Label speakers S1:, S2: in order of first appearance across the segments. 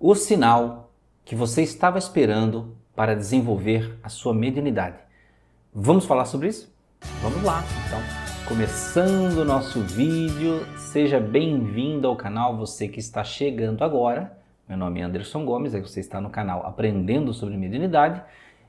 S1: o sinal que você estava esperando para desenvolver a sua mediunidade. Vamos falar sobre isso? Vamos lá, então. Começando o nosso vídeo, seja bem-vindo ao canal, você que está chegando agora. Meu nome é Anderson Gomes, você está no canal Aprendendo sobre Mediunidade.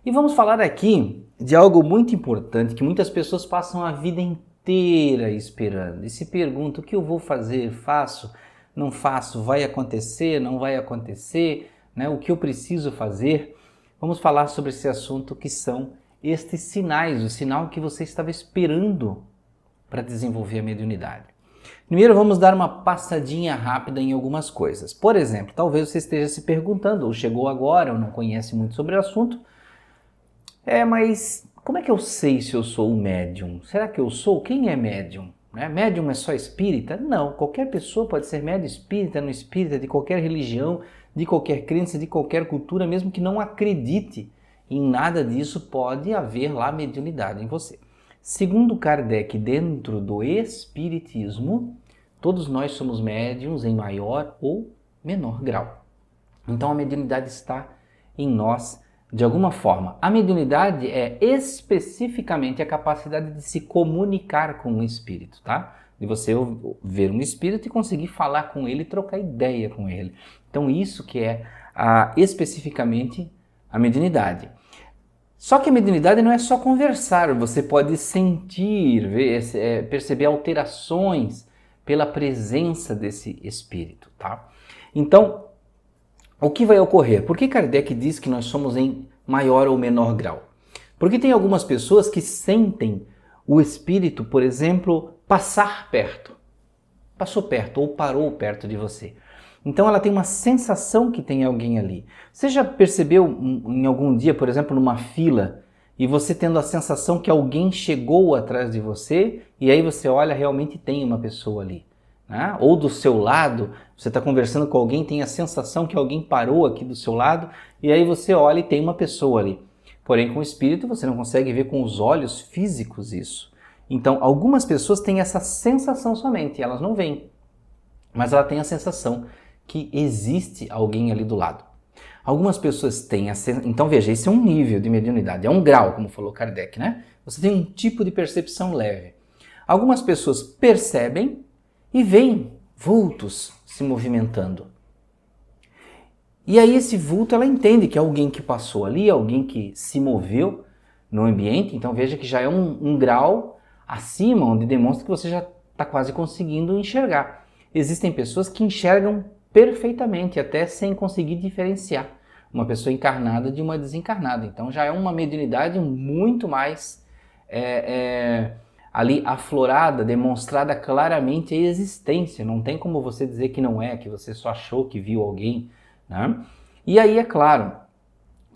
S1: E vamos falar aqui de algo muito importante que muitas pessoas passam a vida inteira esperando. E se perguntam, o que eu vou fazer? Faço? Não faço? Vai acontecer? Não vai acontecer? Né? O que eu preciso fazer? Vamos falar sobre esse assunto que são estes sinais, o sinal que você estava esperando para desenvolver a mediunidade. Primeiro vamos dar uma passadinha rápida em algumas coisas. Por exemplo, talvez você esteja se perguntando, ou chegou agora, ou não conhece muito sobre o assunto, mas como é que eu sei se eu sou um médium? Será que eu sou? Quem é médium? Médium é só espírita? Não, qualquer pessoa pode ser médium espírita, não espírita, de qualquer religião, de qualquer crença, de qualquer cultura, mesmo que não acredite em nada disso, pode haver lá mediunidade em você. Segundo Kardec, dentro do espiritismo, todos nós somos médiums em maior ou menor grau. Então a mediunidade está em nós de alguma forma. A mediunidade é especificamente a capacidade de se comunicar com um espírito, tá? De você ver um espírito e conseguir falar com ele, trocar ideia com ele. Então isso que é especificamente a mediunidade. Só que a mediunidade não é só conversar, você pode sentir, ver, perceber alterações pela presença desse espírito, tá? Então, o que vai ocorrer? Por que Kardec diz que nós somos em maior ou menor grau? Porque tem algumas pessoas que sentem o espírito, por exemplo, passar perto. Passou perto ou parou perto de você. Então ela tem uma sensação que tem alguém ali. Você já percebeu em algum dia, por exemplo, numa fila, e você tendo a sensação que alguém chegou atrás de você, e aí você olha, realmente tem uma pessoa ali. Né? Ou do seu lado, você está conversando com alguém, tem a sensação que alguém parou aqui do seu lado, e aí você olha e tem uma pessoa ali. Porém, com o espírito você não consegue ver com os olhos físicos isso. Então, algumas pessoas têm essa sensação somente, elas não veem, mas ela tem a sensação que existe alguém ali do lado. Algumas pessoas têm a sensação... Então veja, esse é um nível de mediunidade, é um grau, como falou Kardec, né? Você tem um tipo de percepção leve. Algumas pessoas percebem e veem vultos se movimentando. E aí esse vulto, ela entende que é alguém que passou ali, alguém que se moveu no ambiente. Então veja que já é um grau acima, onde demonstra que você já está quase conseguindo enxergar. Existem pessoas que enxergam perfeitamente, até sem conseguir diferenciar uma pessoa encarnada de uma desencarnada. Então já é uma mediunidade muito mais ali aflorada, demonstrada claramente a existência. Não tem como você dizer que não é, que você só achou que viu alguém, né? E aí, é claro,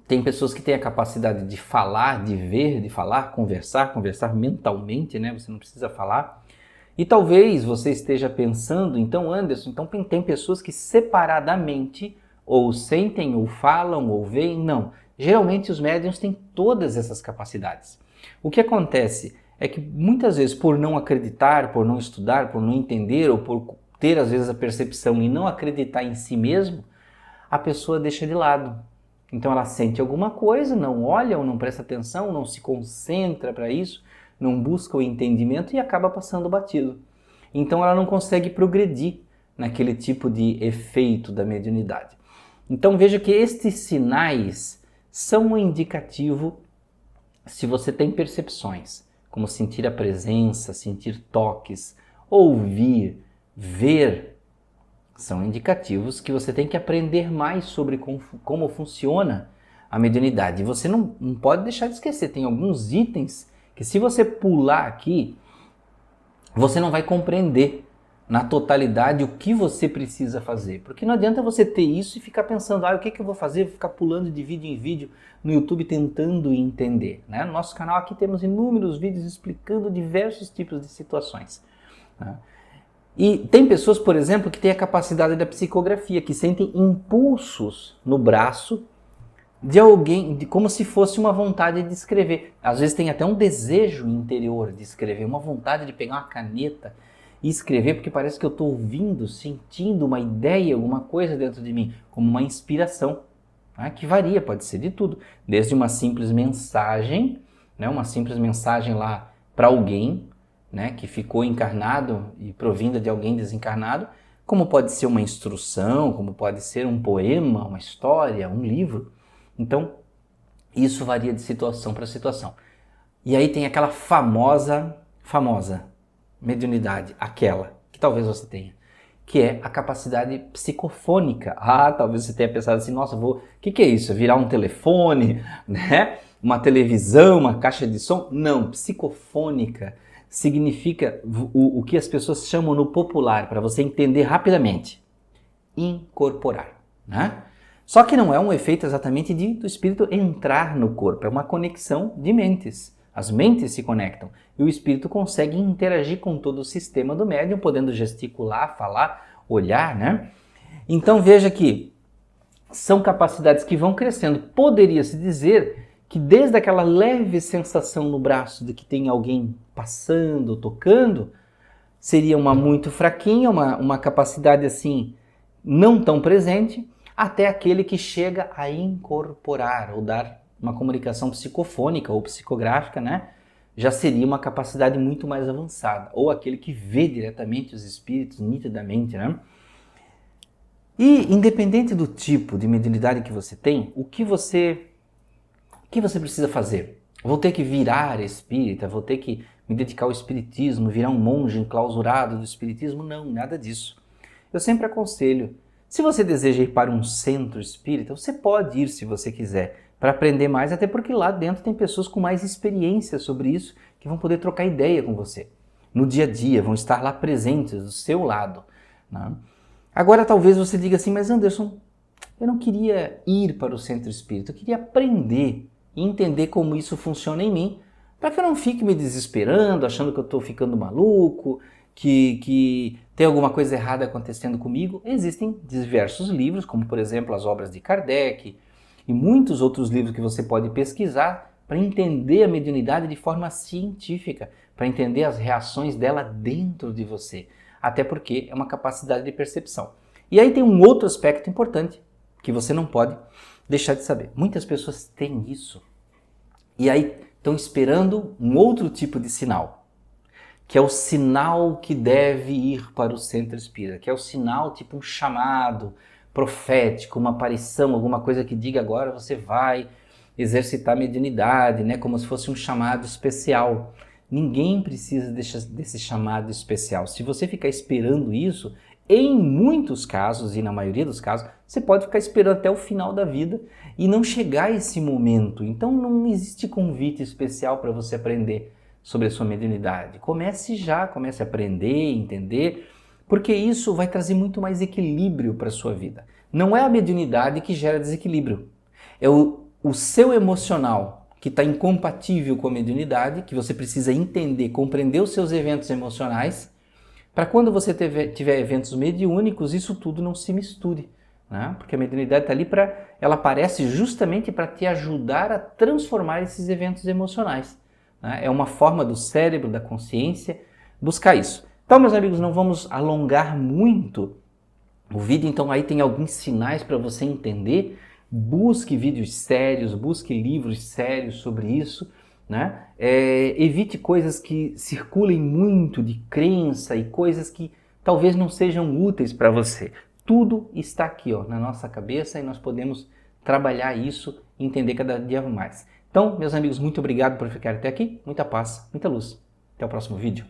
S1: tem pessoas que têm a capacidade de falar, de ver, de falar, conversar mentalmente, né? Você não precisa falar. E talvez você esteja pensando, então Anderson, então tem pessoas que separadamente ou sentem, ou falam, ou veem. Não. Geralmente os médiuns têm todas essas capacidades. O que acontece é que muitas vezes por não acreditar, por não estudar, por não entender, ou por ter às vezes a percepção e não acreditar em si mesmo, a pessoa deixa de lado. Então ela sente alguma coisa, não olha ou não presta atenção, não se concentra para isso, não busca o entendimento e acaba passando batido. Então ela não consegue progredir naquele tipo de efeito da mediunidade. Então veja que estes sinais são um indicativo se você tem percepções, como sentir a presença, sentir toques, ouvir, ver. São indicativos que você tem que aprender mais sobre como funciona a mediunidade. E você não pode deixar de esquecer, tem alguns itens que se você pular aqui, você não vai compreender na totalidade o que você precisa fazer. Porque não adianta você ter isso e ficar pensando, o que eu vou fazer? Vou ficar pulando de vídeo em vídeo no YouTube tentando entender. Né? No nosso canal aqui temos inúmeros vídeos explicando diversos tipos de situações. Né? E tem pessoas, por exemplo, que têm a capacidade da psicografia, que sentem impulsos no braço de alguém, como se fosse uma vontade de escrever. Às vezes tem até um desejo interior de escrever, uma vontade de pegar uma caneta escrever porque parece que eu estou ouvindo, sentindo uma ideia, alguma coisa dentro de mim, como uma inspiração, né? Que varia, pode ser de tudo, desde uma simples mensagem, né? Uma simples mensagem lá para alguém, né? Que ficou encarnado e provinda de alguém desencarnado, como pode ser uma instrução, como pode ser um poema, uma história, um livro. Então, isso varia de situação para situação. E aí tem aquela famosa mediunidade, aquela que talvez você tenha, que é a capacidade psicofônica. Ah, talvez você tenha pensado assim, nossa, o que é isso? Virar um telefone, né? Uma televisão, uma caixa de som? Não, psicofônica significa o que as pessoas chamam no popular, para você entender rapidamente, incorporar, né? Só que não é um efeito exatamente do espírito entrar no corpo, é uma conexão de mentes. As mentes se conectam e o espírito consegue interagir com todo o sistema do médium, podendo gesticular, falar, olhar, né? Então veja que são capacidades que vão crescendo. Poderia-se dizer que desde aquela leve sensação no braço de que tem alguém passando, tocando, seria uma muito fraquinha, uma capacidade assim não tão presente, até aquele que chega a incorporar ou dar uma comunicação psicofônica ou psicográfica, né? Já seria uma capacidade muito mais avançada. Ou aquele que vê diretamente os espíritos nitidamente, né? E independente do tipo de mediunidade que você tem, o que você precisa fazer? Vou ter que virar espírita? Vou ter que me dedicar ao espiritismo, virar um monge enclausurado do espiritismo? Não, nada disso. Eu sempre aconselho, se você deseja ir para um centro espírita, você pode ir se você quiser, para aprender mais, até porque lá dentro tem pessoas com mais experiência sobre isso, que vão poder trocar ideia com você. No dia a dia, vão estar lá presentes do seu lado, né? Agora talvez você diga assim, mas Anderson, eu não queria ir para o centro espírita, eu queria aprender e entender como isso funciona em mim, para que eu não fique me desesperando, achando que eu estou ficando maluco, que tem alguma coisa errada acontecendo comigo. Existem diversos livros, como por exemplo as obras de Kardec e muitos outros livros que você pode pesquisar para entender a mediunidade de forma científica, para entender as reações dela dentro de você, até porque é uma capacidade de percepção. E aí tem um outro aspecto importante que você não pode deixar de saber. Muitas pessoas têm isso e aí estão esperando um outro tipo de sinal, que é o sinal que deve ir para o centro espírita, que é o sinal tipo um chamado profético, uma aparição, alguma coisa que diga agora você vai exercitar a mediunidade, né? Como se fosse um chamado especial. Ninguém precisa desse chamado especial. Se você ficar esperando isso, em muitos casos, e na maioria dos casos, você pode ficar esperando até o final da vida e não chegar a esse momento. Então não existe convite especial para você aprender sobre a sua mediunidade. Comece já, comece a aprender, entender, porque isso vai trazer muito mais equilíbrio para a sua vida. Não é a mediunidade que gera desequilíbrio, é o seu emocional que está incompatível com a mediunidade, que você precisa entender, compreender os seus eventos emocionais, para quando você tiver eventos mediúnicos, isso tudo não se misture, né? Porque a mediunidade está ali ela aparece justamente para te ajudar a transformar esses eventos emocionais, né? É uma forma do cérebro, da consciência, buscar isso. Então, meus amigos, não vamos alongar muito o vídeo, então aí tem alguns sinais para você entender. Busque vídeos sérios, busque livros sérios sobre isso, né? Evite coisas que circulem muito de crença e coisas que talvez não sejam úteis para você. Tudo está aqui, ó, na nossa cabeça e nós podemos trabalhar isso e entender cada dia mais. Então, meus amigos, muito obrigado por ficar até aqui. Muita paz, muita luz. Até o próximo vídeo.